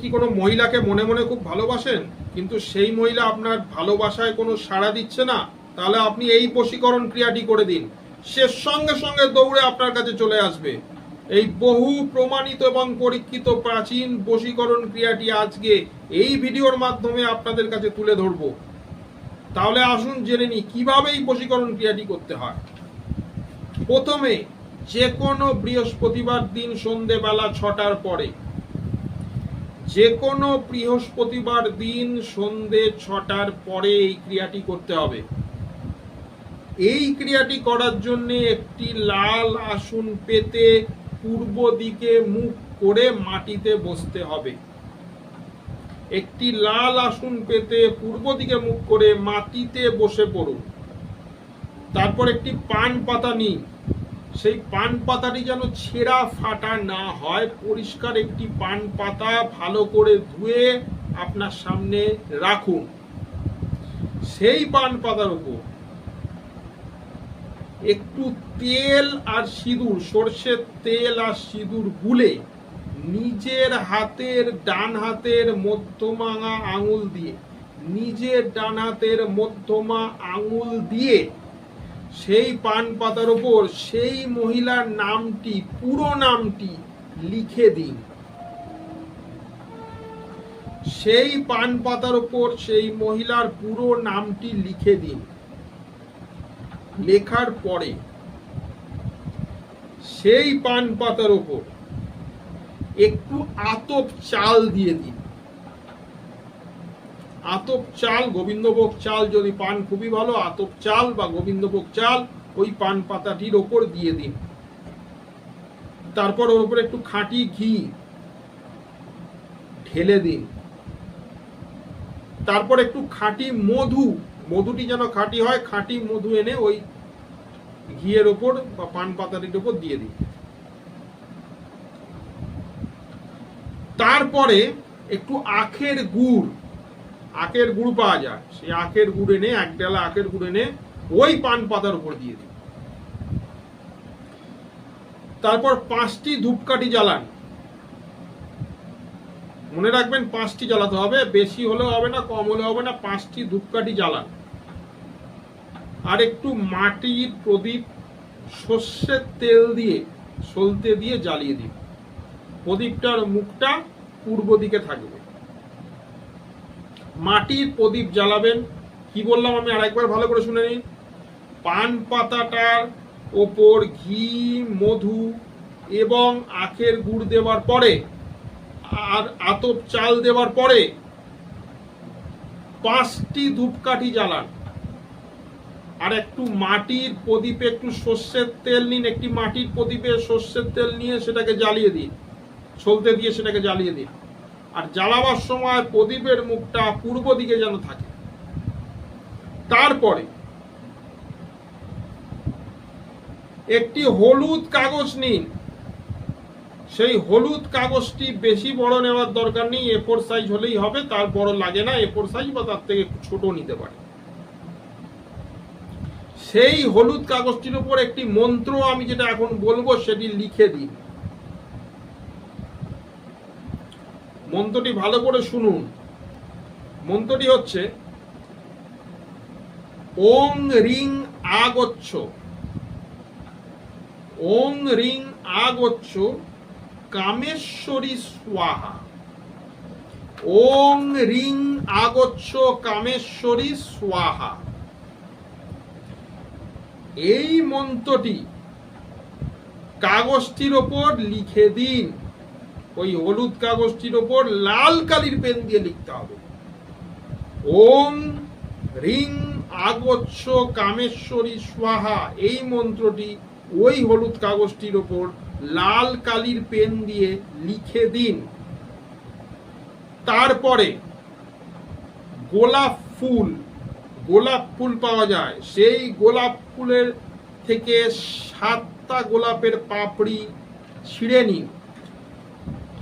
কি কোনো মহিলাকে মনে মনে খুব ভালোবাসেন, কিন্তু সেই মহিলা আপনার ভালোবাসায় কোনো সাড়া দিচ্ছে না? তাহলে আপনি এই বশীকরণ ক্রিয়াটি করে দিন, সে সঙ্গে সঙ্গে দৌড়ে আপনার কাছে চলে আসবে। এই বহু প্রমাণিত এবং পরীক্ষিত প্রাচীন বশীকরণ ক্রিয়াটি আজকে এই ভিডিওর মাধ্যমে আপনাদের কাছে তুলে ধরব। তাহলে আসুন জেনে নিই কিভাবে এই বশীকরণ ক্রিয়াটি করতে হয়। প্রথমে যে কোনো বৃহস্পতিবার দিন সন্ধেবেলা 6টার পরে, যে কোনো বৃহস্পতিবার দিন সন্ধে 6টার পরে এই ক্রিয়াটি করতে হবে। এই ক্রিয়াটি করার জন্য একটি লাল আসন পেতে পূর্ব দিকে মুখ করে মাটিতে বসতে হবে। একটি লাল আসন পেতে পূর্ব দিকে মুখ করে মাটিতে বসে পড়ুন। তারপর একটি পান পাতা নিন, সেই পান পাতাটি যেন ছেঁড়া ফাটা না হয়, পরিষ্কার একটি পান পাতা ভালো করে ধুয়ে আপনার সামনে রাখুন। সেই পান পাতার উপর একটু তেল আর সিঁদুর, সর্ষের তেল আর সিঁদুর গুলে নিজের হাতের ডান হাতের মধ্যমা আঙুল দিয়ে, নিজের ডান হাতের মধ্যমা আঙুল দিয়ে সেই পান পাতার উপর সেই মহিলার নামটি, পুরো নামটি লিখে দিন। সেই পান পাতার উপর সেই মহিলার পুরো নামটি লিখে দিন। লেখার পরে সেই পান পাতার উপর একটু আতপ চাল দিয়ে দিন। আতপ চাল, গোবিন্দভোগ চাল যদি পান খুবই ভালো, আতপ চাল বা গোবিন্দভোগ চাল ওই পান পাতাটির ওপর দিয়ে দিন। তারপর ওর উপর একটু খাঁটি ঘি ঢেলে দিন। তারপর একটু খাঁটি মধু, মধুটি যেন খাঁটি হয়, খাঁটি মধু এনে ওই ঘিয়ের ওপর বা পান পাতাটির ওপর দিয়ে দিন। তারপরে একটু আখের গুড়, আখের গুড় পাওয়া যায়, সেই আখের গুড় এনে, এক ডালা আখের গুড় এনে ওই পান পাতার উপর দিয়ে দিন। তারপর 5টি ধূপকাঠি জ্বালান। মনে রাখবেন 5টি জ্বালাতে হবে, বেশি হলেও হবে না, কম হলেও হবে না, 5টি ধূপকাঠি জ্বালান। আর একটু মাটির প্রদীপ সর্ষের তেল দিয়ে, সলতে দিয়ে জ্বালিয়ে দিন। প্রদীপটার মুখটা পূর্ব দিকে থাকবে। মাটির প্রদীপ জ্বালাবেন। কি বললাম আমি আরেকবার ভালো করে শুনে নিন। পান পাতাটার ওপর ঘি, মধু এবং আখের গুড় দেওয়ার পরে আর আতপ চাল দেওয়ার পরে 5টি ধূপকাঠি জ্বালান। আর একটু মাটির প্রদীপে একটু সর্ষের তেল নিন, একটি মাটির প্রদীপে সর্ষের তেল নিয়ে সেটাকে জ্বালিয়ে দিন, সলতে দিয়ে সেটাকে জ্বালিয়ে দিন। আর জ্বালাবার সময় প্রদীপের মুখটা পূর্ব দিকে যেন থাকে। তারপরে একটি হলুদ কাগজ নিন। সেই হলুদ কাগজটি বেশি বড় নেওয়ার দরকার নেই, A4 সাইজ হলেই হবে, তার বড় লাগে না। A4 সাইজ বা তার থেকে একটু ছোট নিতে পারে। সেই হলুদ কাগজটির উপর একটি মন্ত্র, আমি যেটা এখন বলবো সেটি লিখে দিন। মন্ত্রটি ভালো করে শুনুন। মন্ত্রটি হচ্ছে ওং রিং আগচ্ছ, ওং রিং আগচ্ছ কামেশ্বরী স্বাহা, ওং রিং আগচ্ছ কামেশ্বরী স্বাহা। এই মন্ত্রটি কাগজটির ওপর লিখে দিন। ওই হলুদ কাগজটির ওপর লাল কালির পেন দিয়ে লিখতে হবে। ওং রিং আগচ্ছ কামেশ্বরী স্বাহা, এই মন্ত্রটি ওই হলুদ কাগজটির ওপর লাল কালির পেন দিয়ে লিখে দিন। তারপরে গোলাপ ফুল, গোলাপ ফুল পাওয়া যায়, সেই গোলাপ ফুলের থেকে 7টা গোলাপের পাপড়ি ছিঁড়ে নিন।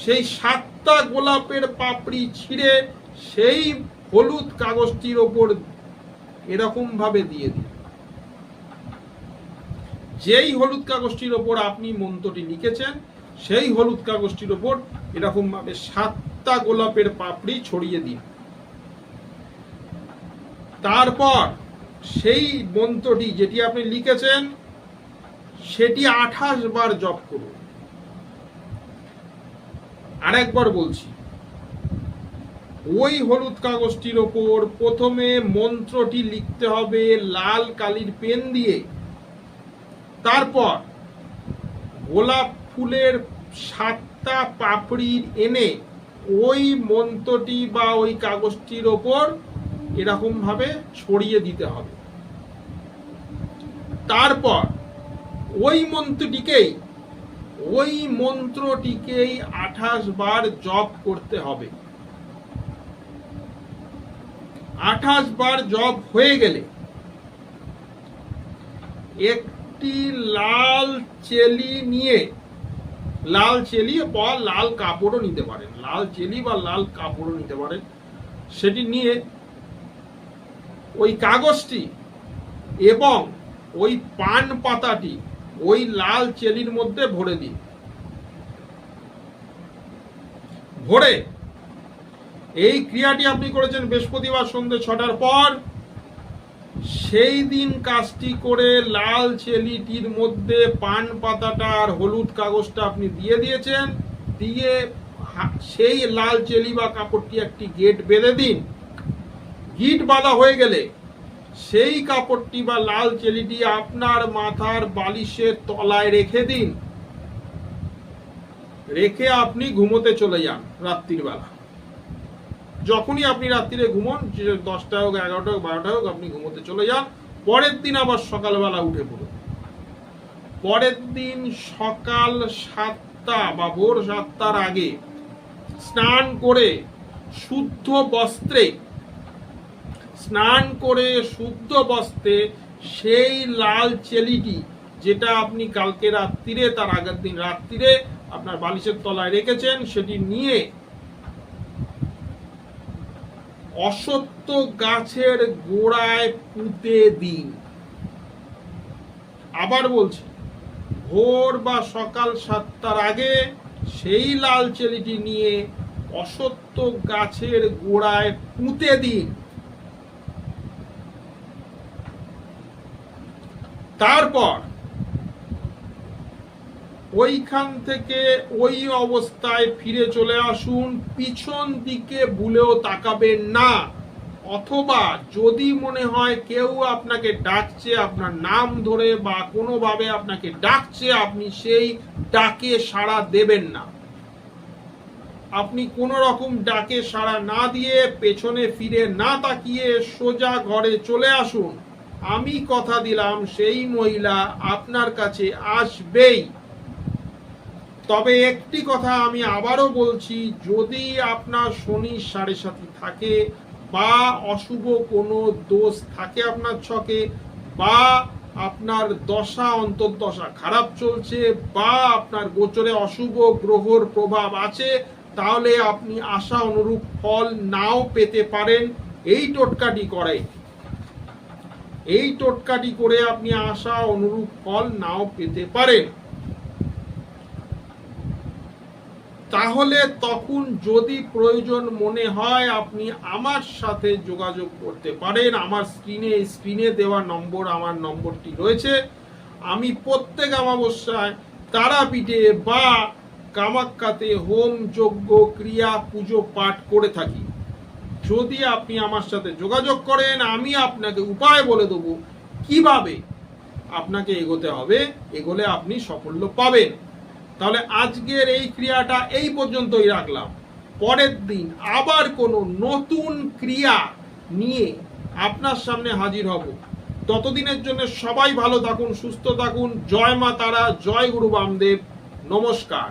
সেই 7টা গোলাপের পাপড়ি ছিঁড়ে সেই হলুদ কাগজটির ওপর এরকম ভাবে দিয়ে দিন। যেই হলুদ কাগজটির ওপর আপনি মন্ত্রটি লিখেছেন সেই হলুদ কাগজটির ওপর এরকম ভাবে 7টা সাতটা গোলাপের পাপড়ি ছড়িয়ে দিন। তারপর সেই মন্ত্রটি যেটি আপনি লিখেছেন সেটি 28 বার জপ করুন। আরেকবার বলছি, ওই হলুদ কাগজটির ওপর প্রথমে মন্ত্রটি লিখতে হবে লাল কালির পেন দিয়ে। তারপর গোলাপ ফুলের 7টা পাপড়ি এনে ওই মন্ত্রটি বা ওই কাগজটির ওপর এরকম ভাবে ছড়িয়ে দিতে হবে। তারপর ওই মন্ত্রটিকেই 28 বার জপ করতে হবে। 28 বার জপ হয়ে গেলে একটি লাল চেলি নিয়ে, লাল চেলি বা লাল কাপড়ও নিতে পারেন, লাল চেলি বা লাল কাপড়ও নিতে পারেন, সেটি নিয়ে ওই কাগজটি এবং ওই পান পাতাটি ওই লাল চেলির মধ্যে ভরে দিন। ভরে এই ক্রিয়াটি আপনি করেছেন বৃহস্পতিবার সন্ধ্যে 6টার পর। সেই দিন কাজটি করে লাল চেলিটির মধ্যে পান পাতাটা আর হলুদ কাগজটা আপনি দিয়ে দিয়েছেন, দিয়ে সেই লাল চেলি বা কাপড়টি একটি গেট বেঁধে দিন। গিট বাঁধা হয়ে গেলে সেই কাপড়টি বা লাল চেলিটি আপনার মাথার বালিশের তলায় রেখে দিন। রেখে আপনি ঘুমোতে চলে যান রাত্রির বেলা। যখনই আপনি রাত্রিরে ঘুমন, 10টা হোক 11টা হোক 12টা হোক, আপনি ঘুমোতে চলে যান। পরের দিন আবার সকালবেলা উঠে পড়ুন। পরের দিন সকাল 7টা বা ভোর 7টার আগে স্নান করে শুদ্ধ বস্ত্রে সেই লাল চেলিটি যেটা আপনি কালকে রাত্রিরে, তার আগের দিন রাত্রিরে আপনার বালিশের তলায় রেখেছেন, সেটি নিয়ে অশ্বত্থ গাছের গোড়ায় পুঁতে দিন। আবার বলছি, ভোর বা সকাল 7টার আগে সেই লাল চেলিটি নিয়ে অশ্বত্থ গাছের গোড়ায় পুঁতে দিন। তারপর ওইখান থেকে ওই অবস্থায় ফিরে চলে আসুন। পিছন দিকে ভুলেও তাকাবেন না। অথবা যদি মনে হয় কেউ আপনাকে ডাকছে, আপনার নাম ধরে বা কোনোভাবে আপনাকে ডাকছে, আপনি সেই ডাকে সাড়া দেবেন না। আপনি কোন রকম ডাকে সাড়া না দিয়ে পেছনে ফিরে না তাকিয়ে সোজা ঘরে চলে আসুন। আমি কথা দিলাম সেই মহিলা আপনার কাছে আসবেই। তবে একটি কথা আমি আবারও বলছি, যদি আপনার শনি 7.5 থাকে বা অশুভ কোনো দোষ থাকে আপনার ছকে, বা আপনার দশা অন্তর্দশা খারাপ চলছে, বা আপনার গোচরে অশুভ গ্রহর প্রভাব আছে, তাহলে আপনি আশা অনুরূপ ফল নাও পেতে পারেন। এই টোটকাটি করে আপনি আশা অনুরূপ ফল নাও পেতে পারেন। তাহলে তখন যদি প্রয়োজন মনে হয় আপনি আমার সাথে যোগাযোগ করতে পারেন। আমার স্ক্রিনে দেওয়া নম্বর, আমার নম্বরটি রয়েছে। আমি প্রত্যেক অমাবস্যায় তারাপীঠে বা কামাখ্যাতে হোম যজ্ঞ ক্রিয়া পুজো পাঠ করে থাকি। যদি আপনি আমার সাথে যোগাযোগ করেন, আমি আপনাকে উপায় বলে দেবো কিভাবে আপনাকে এগোতে হবে, এগোলে আপনি সাফল্য পাবেন। তাহলে আজকের এই ক্রিয়াটা এই পর্যন্তই রাখলাম। পরের দিন আবার কোনো নতুন ক্রিয়া নিয়ে আপনার সামনে হাজির হব। ততদিনের জন্য সবাই ভালো থাকুন, সুস্থ থাকুন। জয় মা তারা, জয় গুরু বামদেব। নমস্কার।